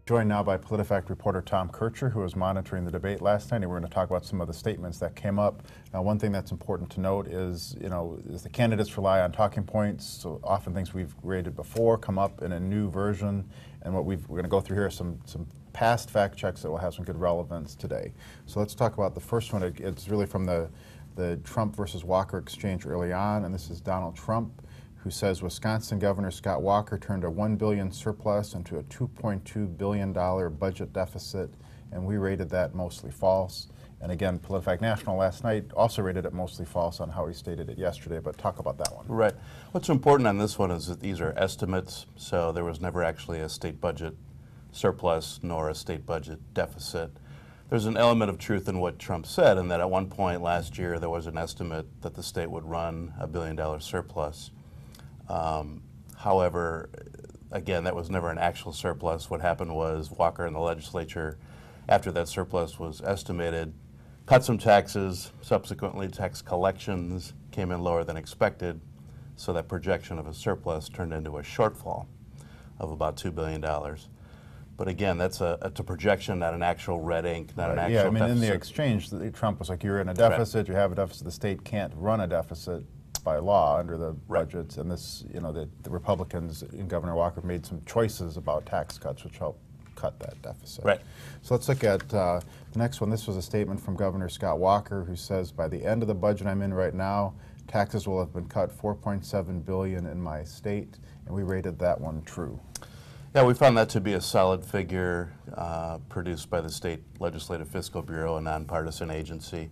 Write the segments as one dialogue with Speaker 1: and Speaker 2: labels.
Speaker 1: Joined now by PolitiFact reporter Tom Kertscher, who was monitoring the debate last night, and we're going to talk about some of the statements that came up. Now, one thing that's important to note is, the candidates rely on talking points, so often things we've rated before come up in a new version, and what we're going to go through here are some past fact checks that will have some good relevance today. So let's talk about the first one. It's really from the Trump versus Walker exchange early on, and this is Donald Trump, who says Wisconsin Governor Scott Walker turned a $1 billion surplus into a $2.2 billion budget deficit, and we rated that mostly false. And again, PolitiFact National last night also rated it mostly false on how he stated it yesterday, but talk about that one.
Speaker 2: Right. What's important on this one is that these are estimates, so there was never actually a state budget surplus nor a state budget deficit. There's an element of truth in what Trump said, in that at one point last year there was an estimate that the state would run a $1 billion surplus. However, again, that was never an actual surplus. What happened was Walker and the legislature, after that surplus was estimated, cut some taxes. Subsequently, tax collections came in lower than expected, so that projection of a surplus turned into a shortfall of about $2 billion. But again, that's a projection, not an actual red ink, not an actual
Speaker 1: deficit.
Speaker 2: deficit.
Speaker 1: In the exchange, Trump was like, you're in a deficit, you have a deficit, the state can't run a deficit by law under the budgets, and this, the Republicans in Governor Walker made some choices about tax cuts which helped cut that deficit.
Speaker 2: Right.
Speaker 1: So let's look at the next one. This was a statement from Governor Scott Walker, who says, by the end of the budget I'm in right now, taxes will have been cut $4.7 billion in my state, and we rated that one true.
Speaker 2: Yeah, we found that to be a solid figure produced by the State Legislative Fiscal Bureau, a nonpartisan agency.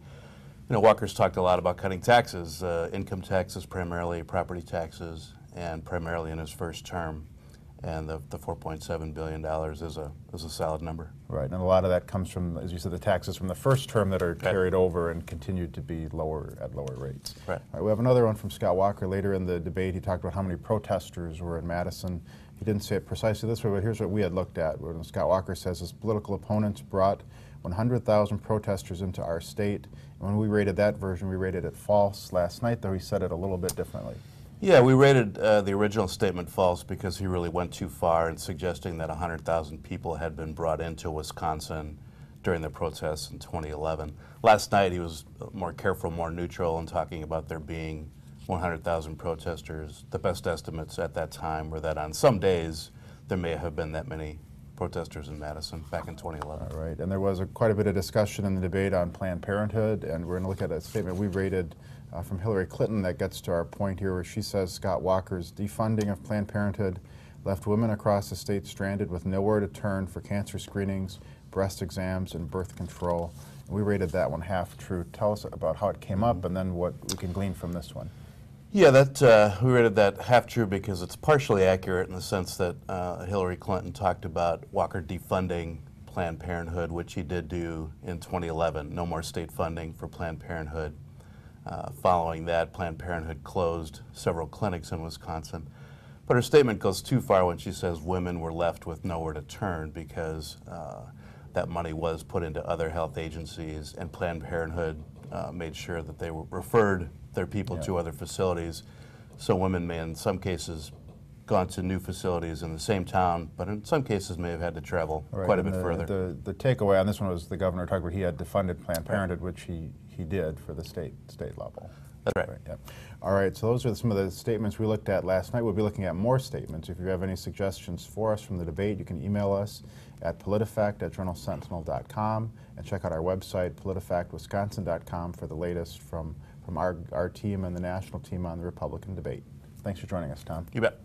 Speaker 2: Walker's talked a lot about cutting taxes, income taxes primarily, property taxes, and primarily in his first term. And the $4.7 billion is a solid number.
Speaker 1: Right, and a lot of that comes from, as you said, the taxes from the first term that are carried over and continued to be at lower rates.
Speaker 2: Right.
Speaker 1: All right, we have another one from Scott Walker. Later in the debate, he talked about how many protesters were in Madison. He didn't say it precisely this way, but here's what we had looked at. When Scott Walker says his political opponents brought 100,000 protesters into our state. And when we rated that version, we rated it false. Last night, though, he said it a little bit differently.
Speaker 2: Yeah, we rated the original statement false because he really went too far in suggesting that 100,000 people had been brought into Wisconsin during the protests in 2011. Last night, he was more careful, more neutral in talking about there being 100,000 protesters. The best estimates at that time were that on some days, there may have been that many protesters in Madison back in 2011.
Speaker 1: All right, and there was quite a bit of discussion in the debate on Planned Parenthood, and we're going to look at a statement we rated from Hillary Clinton that gets to our point here, where she says Scott Walker's defunding of Planned Parenthood left women across the state stranded with nowhere to turn for cancer screenings, breast exams, and birth control. And we rated that one half true. Tell us about how it came up and then what we can glean from this one.
Speaker 2: Yeah, we rated that half true because it's partially accurate in the sense that Hillary Clinton talked about Walker defunding Planned Parenthood, which he did do in 2011. No more state funding for Planned Parenthood. Following that, Planned Parenthood closed several clinics in Wisconsin. But her statement goes too far when she says women were left with nowhere to turn because that money was put into other health agencies, and Planned Parenthood made sure that they referred their people to other facilities. So women may, in some cases, gone to new facilities in the same town, but in some cases may have had to travel quite a bit further.
Speaker 1: The takeaway on this one was the governor talked about he had defunded Planned Parenthood, which he did for the state level.
Speaker 2: That's right.
Speaker 1: Yeah. All right, so those are some of the statements we looked at last night. We'll be looking at more statements. If you have any suggestions for us from the debate, you can email us at politifact@journalsentinel.com and check out our website, politifactwisconsin.com, for the latest from our team and the national team on the Republican debate. Thanks for joining us, Tom.
Speaker 2: You bet.